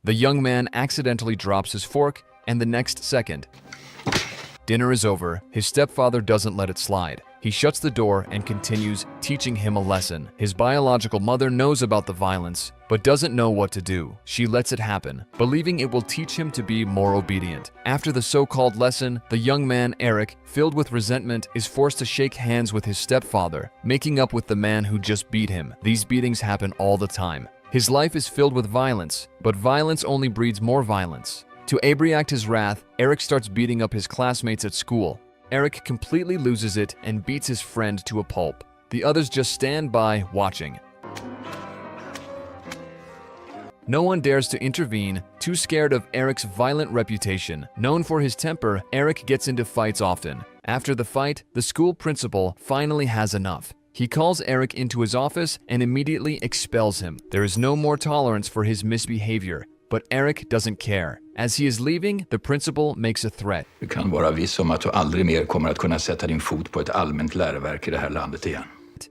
The young man accidentally drops his fork, and the next second, dinner is over. His stepfather doesn't let it slide. He shuts the door and continues teaching him a lesson. His biological mother knows about the violence, but doesn't know what to do. She lets it happen, believing it will teach him to be more obedient. After the so-called lesson, the young man, Eric, filled with resentment, is forced to shake hands with his stepfather, making up with the man who just beat him. These beatings happen all the time. His life is filled with violence, but violence only breeds more violence. To abreact his wrath, Eric starts beating up his classmates at school. Eric completely loses it and beats his friend to a pulp. The others just stand by, watching. No one dares to intervene, too scared of Eric's violent reputation. Known for his temper, Eric gets into fights often. After the fight, the school principal finally has enough. He calls Eric into his office and immediately expels him. There is no more tolerance for his misbehavior. But Eric doesn't care. As he is leaving, the principal makes a threat. Du kan vara viss om att du aldrig mer kommer att kunna sätta din fot på ett allmänt läroverk i det här landet igen.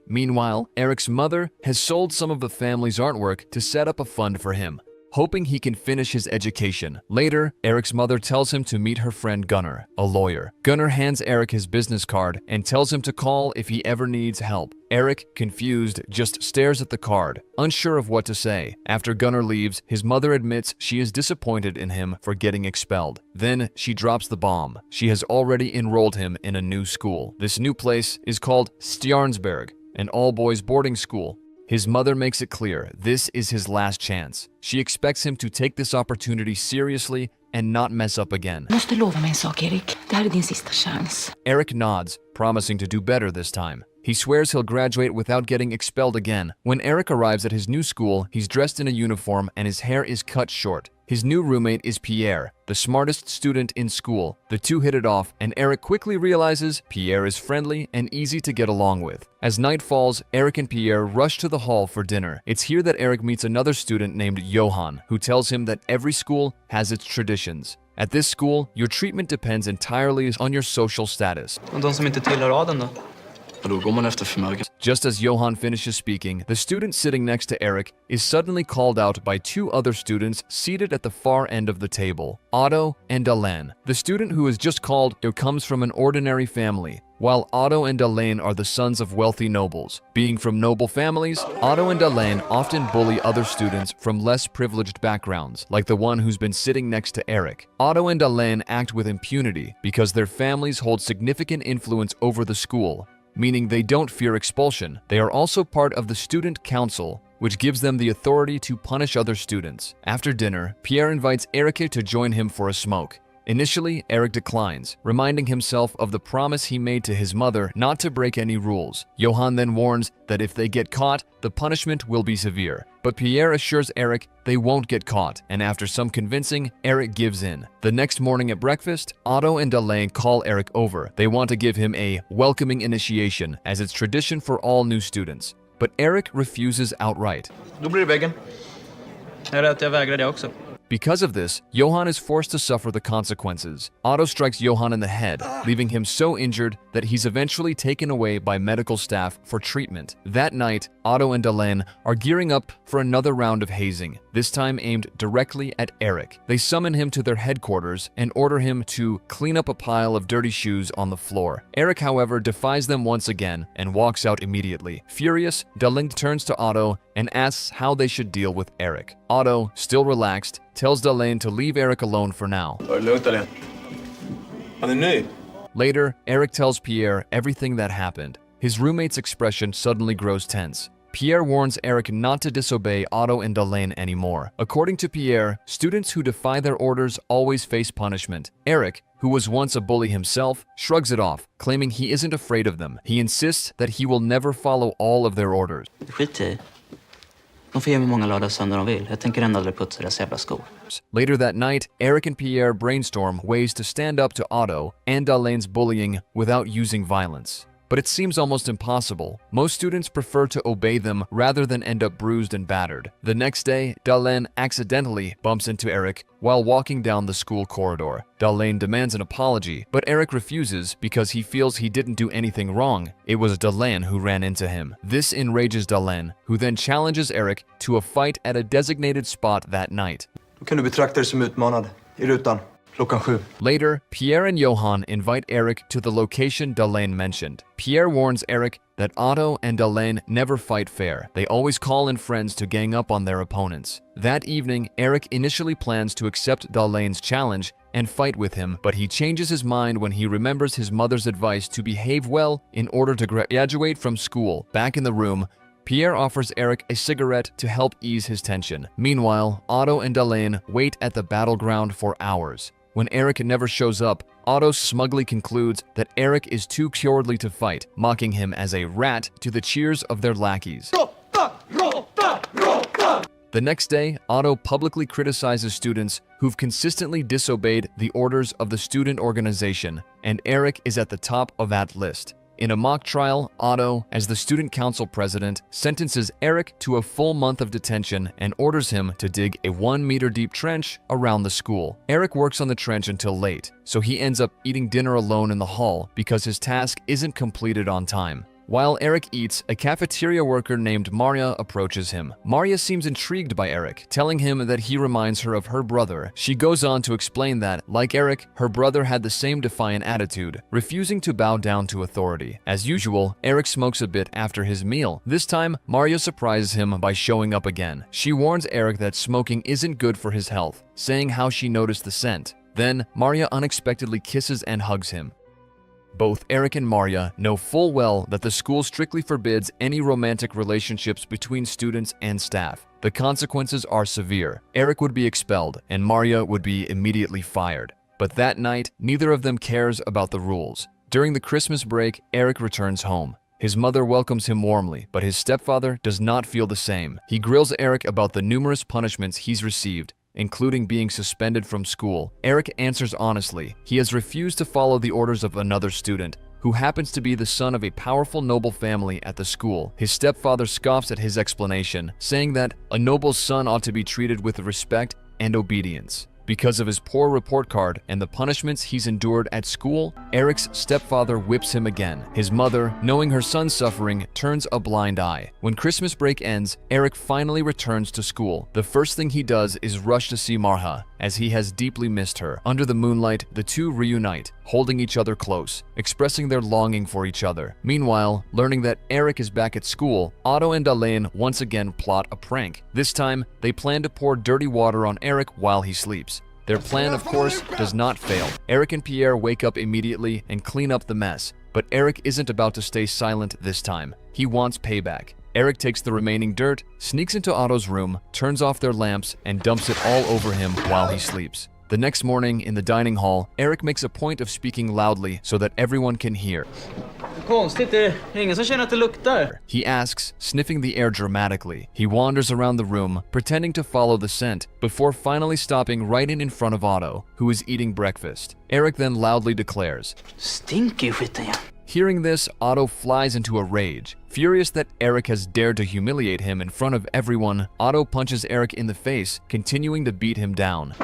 Meanwhile, Eric's mother has sold some of the family's artwork to set up a fund for him, hoping he can finish his education. Later, Eric's mother tells him to meet her friend Gunnar, a lawyer. Gunnar hands Eric his business card and tells him to call if he ever needs help. Eric, confused, just stares at the card, unsure of what to say. After Gunnar leaves, his mother admits she is disappointed in him for getting expelled. Then she drops the bomb. She has already enrolled him in a new school. This new place is called Stjarnsberg, an all-boys boarding school. His mother makes it clear this is his last chance. She expects him to take this opportunity seriously and not mess up again. Måste lova mig en sak, Erik. Det här är din sista chans. Eric nods, promising to do better this time. He swears he'll graduate without getting expelled again. When Eric arrives at his new school, he's dressed in a uniform and his hair is cut short. His new roommate is Pierre, the smartest student in school. The two hit it off, and Eric quickly realizes Pierre is friendly and easy to get along with. As night falls, Eric and Pierre rush to the hall for dinner. It's here that Eric meets another student named Johan, who tells him that every school has its traditions. At this school, your treatment depends entirely on your social status. Och de som inte tillhör adeln då? Då går man efter förmögenhet. Just as Johan finishes speaking, the student sitting next to Eric is suddenly called out by two other students seated at the far end of the table, Otto and Alain. The student who is just called comes from an ordinary family, while Otto and Alain are the sons of wealthy nobles. Being from noble families, Otto and Alain often bully other students from less privileged backgrounds, like the one who's been sitting next to Eric. Otto and Alain act with impunity because their families hold significant influence over the school, meaning they don't fear expulsion. They are also part of the student council, which gives them the authority to punish other students. After dinner, Pierre invites Eric to join him for a smoke. Initially, Eric declines, reminding himself of the promise he made to his mother not to break any rules. Johan then warns that if they get caught, the punishment will be severe. But Pierre assures Eric they won't get caught, and after some convincing, Eric gives in. The next morning at breakfast, Otto and Alain call Eric over. They want to give him a welcoming initiation, as it's tradition for all new students. But Eric refuses outright. Då blir det väggen. Jag är rädd att jag vägrar det också. Because of this, Johan is forced to suffer the consequences. Otto strikes Johan in the head, leaving him so injured that he's eventually taken away by medical staff for treatment. That night, Otto and Alain are gearing up for another round of hazing, this time aimed directly at Eric. They summon him to their headquarters and order him to clean up a pile of dirty shoes on the floor. Eric, however, defies them once again and walks out immediately. Furious, Alain turns to Otto and asks how they should deal with Eric. Otto, still relaxed, tells Delaine to leave Eric alone for now. Later, Eric tells Pierre everything that happened. His roommate's expression suddenly grows tense. Pierre warns Eric not to disobey Otto and Delaine anymore. According to Pierre, students who defy their orders always face punishment. Eric, who was once a bully himself, shrugs it off, claiming he isn't afraid of them. He insists that he will never follow all of their orders. Skit i. De får ge mig många lördagssöndagar de vill. Jag tänker ändå aldrig putsa deras jävla skor. Later that night, Eric and Pierre brainstorm ways to stand up to Otto and Dalaine's bullying without using violence. But it seems almost impossible. Most students prefer to obey them rather than end up bruised and battered. The next day, Dalaine accidentally bumps into Eric while walking down the school corridor. Dalaine demands an apology, but Eric refuses because he feels he didn't do anything wrong. It was Dalaine who ran into him. This enrages Dalaine, who then challenges Eric to a fight at a designated spot that night. Då kan du betrakta dig som utmanad. I rutan, klockan 7. Later, Pierre and Johan invite Eric to the location Delaine mentioned. Pierre warns Eric that Otto and Delaine never fight fair. They always call in friends to gang up on their opponents. That evening, Eric initially plans to accept Delaine's challenge and fight with him, but he changes his mind when he remembers his mother's advice to behave well in order to graduate from school. Back in the room, Pierre offers Eric a cigarette to help ease his tension. Meanwhile, Otto and Delaine wait at the battleground for hours. When Eric never shows up, Otto smugly concludes that Eric is too cowardly to fight, mocking him as a rat to the cheers of their lackeys. The next day, Otto publicly criticizes students who've consistently disobeyed the orders of the student organization, and Eric is at the top of that list. In a mock trial, Otto, as the student council president, sentences Eric to a full month of detention and orders him to dig a 1-meter-deep trench around the school. Eric works on the trench until late, so he ends up eating dinner alone in the hall because his task isn't completed on time. While Eric eats, a cafeteria worker named Maria approaches him. Maria seems intrigued by Eric, telling him that he reminds her of her brother. She goes on to explain that, like Eric, her brother had the same defiant attitude, refusing to bow down to authority. As usual, Eric smokes a bit after his meal. This time, Maria surprises him by showing up again. She warns Eric that smoking isn't good for his health, saying how she noticed the scent. Then, Maria unexpectedly kisses and hugs him. Both Eric and Maria know full well that the school strictly forbids any romantic relationships between students and staff. The consequences are severe. Eric would be expelled, and Maria would be immediately fired. But that night, neither of them cares about the rules. During the Christmas break, Eric returns home. His mother welcomes him warmly, but his stepfather does not feel the same. He grills Eric about the numerous punishments he's received, including being suspended from school. Eric answers honestly. He has refused to follow the orders of another student, who happens to be the son of a powerful noble family at the school. His stepfather scoffs at his explanation, saying that a noble's son ought to be treated with respect and obedience. Because of his poor report card and the punishments he's endured at school, Eric's stepfather whips him again. His mother, knowing her son's suffering, turns a blind eye. When Christmas break ends, Eric finally returns to school. The first thing he does is rush to see Marha, as he has deeply missed her. Under the moonlight, the two reunite, holding each other close, expressing their longing for each other. Meanwhile, learning that Eric is back at school, Otto and Delaine once again plot a prank. This time, they plan to pour dirty water on Eric while he sleeps. Their plan, of course, does not fail. Eric and Pierre wake up immediately and clean up the mess, but Eric isn't about to stay silent this time. He wants payback. Eric takes the remaining dirt, sneaks into Otto's room, turns off their lamps, and dumps it all over him while he sleeps. The next morning, in the dining hall, Eric makes a point of speaking loudly so that everyone can hear. Konstigt, det är ingen som känner att det luktar. He asks, sniffing the air dramatically. He wanders around the room, pretending to follow the scent, before finally stopping right in front of Otto, who is eating breakfast. Eric then loudly declares, Stinker ju skiten igen. Hearing this, Otto flies into a rage. Furious that Eric has dared to humiliate him in front of everyone, Otto punches Eric in the face, continuing to beat him down.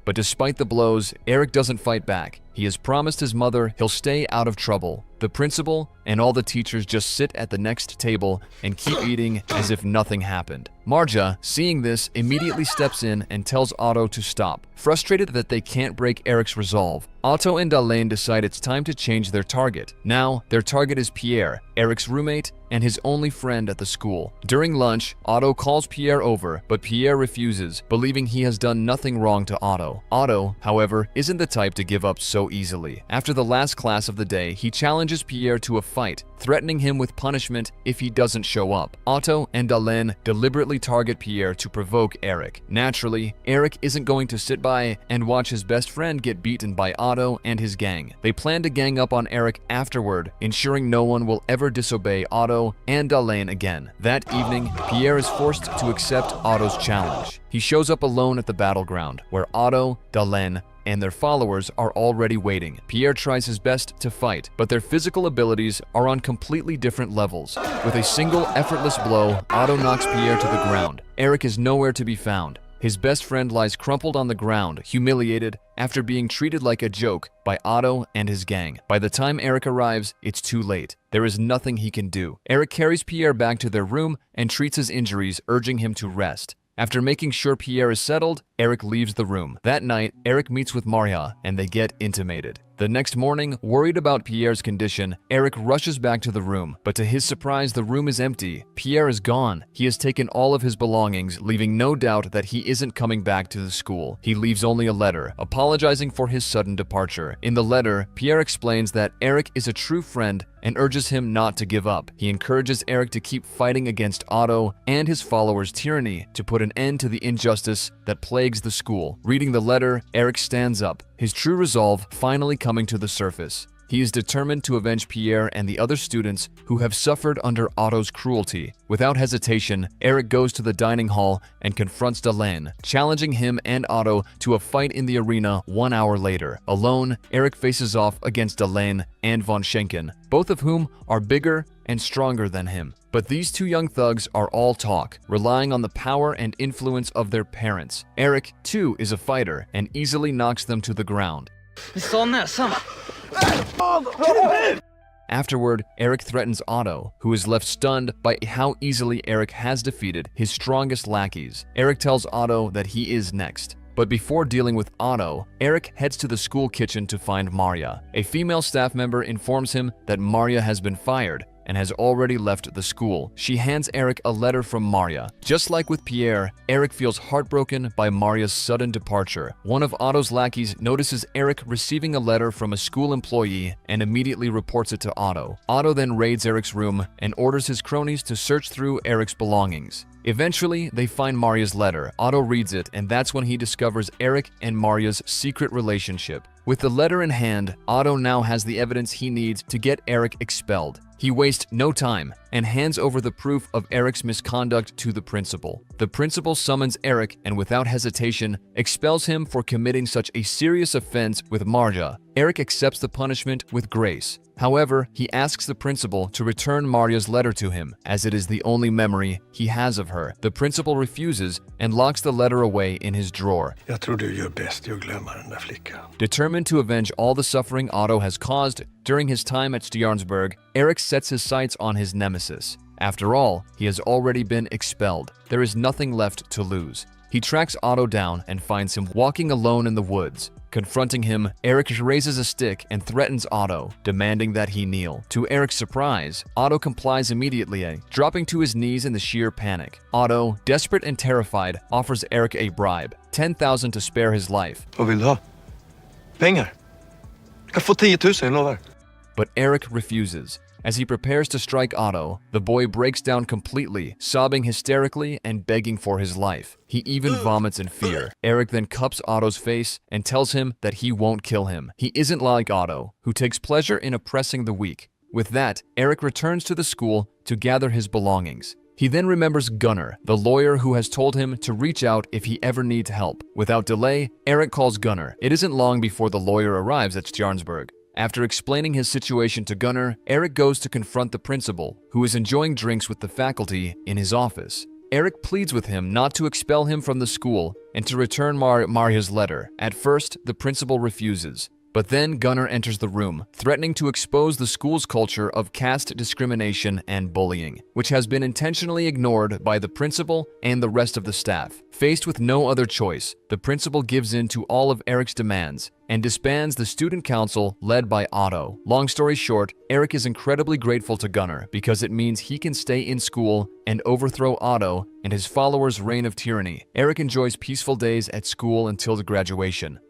But despite the blows, Eric doesn't fight back. He has promised his mother he'll stay out of trouble. The principal and all the teachers just sit at the next table and keep eating as if nothing happened. Marja, seeing this, immediately steps in and tells Otto to stop. Frustrated that they can't break Eric's resolve, Otto and Delaine decide it's time to change their target. Now, their target is Pierre, Eric's roommate and his only friend at the school. During lunch, Otto calls Pierre over, but Pierre refuses, believing he has done nothing wrong to Otto. Otto, however, isn't the type to give up so easily. After the last class of the day, he challenges Pierre to a fight, threatening him with punishment if he doesn't show up. Otto and Delaine deliberately target Pierre to provoke Eric. Naturally, Eric isn't going to sit by and watch his best friend get beaten by Otto and his gang. They plan to gang up on Eric afterward, ensuring no one will ever disobey Otto and Delaine again. That evening, Pierre is forced to accept Otto's challenge. He shows up alone at the battleground, where Otto, Delaine, and their followers are already waiting. Pierre tries his best to fight, but their physical abilities are on completely different levels. With a single effortless blow, Otto knocks Pierre to the ground. Eric is nowhere to be found. His best friend lies crumpled on the ground, humiliated, after being treated like a joke by Otto and his gang. By the time Eric arrives, it's too late. There is nothing he can do. Eric carries Pierre back to their room and treats his injuries, urging him to rest. After making sure Pierre is settled, Eric leaves the room. That night, Eric meets with Maria and they get intimated. The next morning, worried about Pierre's condition, Eric rushes back to the room, but to his surprise, the room is empty. Pierre is gone. He has taken all of his belongings, leaving no doubt that he isn't coming back to the school. He leaves only a letter, apologizing for his sudden departure. In the letter, Pierre explains that Eric is a true friend and urges him not to give up. He encourages Eric to keep fighting against Otto and his followers' tyranny to put an end to the injustice that plagues the school. Reading the letter, Eric stands up, his true resolve finally coming to the surface. He is determined to avenge Pierre and the other students who have suffered under Otto's cruelty. Without hesitation, Eric goes to the dining hall and confronts Delaine, challenging him and Otto to a fight in the arena 1 hour later. Alone, Eric faces off against Delaine and von Schenken, both of whom are bigger and stronger than him. But these two young thugs are all talk, relying on the power and influence of their parents. Eric, too, is a fighter and easily knocks them to the ground. Afterward, Eric threatens Otto, who is left stunned by how easily Eric has defeated his strongest lackeys. Eric tells Otto that he is next. But before dealing with Otto, Eric heads to the school kitchen to find Maria. A female staff member informs him that Maria has been fired and has already left the school. She hands Eric a letter from Maria. Just like with Pierre, Eric feels heartbroken by Maria's sudden departure. One of Otto's lackeys notices Eric receiving a letter from a school employee and immediately reports it to Otto. Otto then raids Eric's room and orders his cronies to search through Eric's belongings. Eventually, they find Maria's letter. Otto reads it, and that's when he discovers Eric and Maria's secret relationship. With the letter in hand, Otto now has the evidence he needs to get Eric expelled. He wastes no time and hands over the proof of Eric's misconduct to the principal. The principal summons Eric and without hesitation expels him for committing such a serious offense with Maria. Eric accepts the punishment with grace. However, he asks the principal to return Maria's letter to him, as it is the only memory he has of her. The principal refuses and locks the letter away in his drawer. Jag tror du gör bäst i att glömma den där flickan. Determined to avenge all the suffering Otto has caused during his time at Stjarnsberg, Eric sets his sights on his nemesis. After all, he has already been expelled. There is nothing left to lose. He tracks Otto down and finds him walking alone in the woods. Confronting him, Eric raises a stick and threatens Otto, demanding that he kneel. To Eric's surprise, Otto complies immediately, dropping to his knees in the sheer panic. Otto, desperate and terrified, offers Eric a bribe, 10,000 to spare his life. Vad vill du ha? Pengar? Jag får 10 000, jag lovar. But Eric refuses. As he prepares to strike Otto, the boy breaks down completely, sobbing hysterically and begging for his life. He even vomits in fear. Eric then cups Otto's face and tells him that he won't kill him. He isn't like Otto, who takes pleasure in oppressing the weak. With that, Eric returns to the school to gather his belongings. He then remembers Gunnar, the lawyer who has told him to reach out if he ever needs help. Without delay, Eric calls Gunnar. It isn't long before the lawyer arrives at Stjarnsberg. After explaining his situation to Gunnar, Eric goes to confront the principal, who is enjoying drinks with the faculty in his office. Eric pleads with him not to expel him from the school and to return Maria's letter. At first, the principal refuses. But then Gunnar enters the room, threatening to expose the school's culture of caste discrimination and bullying, which has been intentionally ignored by the principal and the rest of the staff. Faced with no other choice, the principal gives in to all of Eric's demands and disbands the student council led by Otto. Long story short, Eric is incredibly grateful to Gunnar because it means he can stay in school and overthrow Otto and his followers' reign of tyranny. Eric enjoys peaceful days at school until graduation.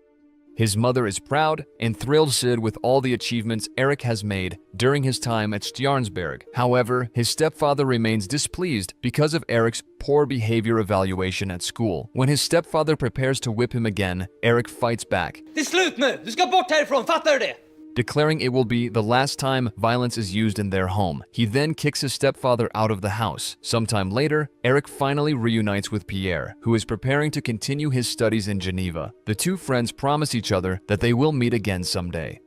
His mother is proud and thrilled with all the achievements Eric has made during his time at Stjarnsberg. However, his stepfather remains displeased because of Eric's poor behavior evaluation at school. When his stepfather prepares to whip him again, Eric fights back. Det är slut nu! Du ska bort härifrån, fattar du det? Declaring it will be the last time violence is used in their home. He then kicks his stepfather out of the house. Sometime later, Eric finally reunites with Pierre, who is preparing to continue his studies in Geneva. The two friends promise each other that they will meet again someday.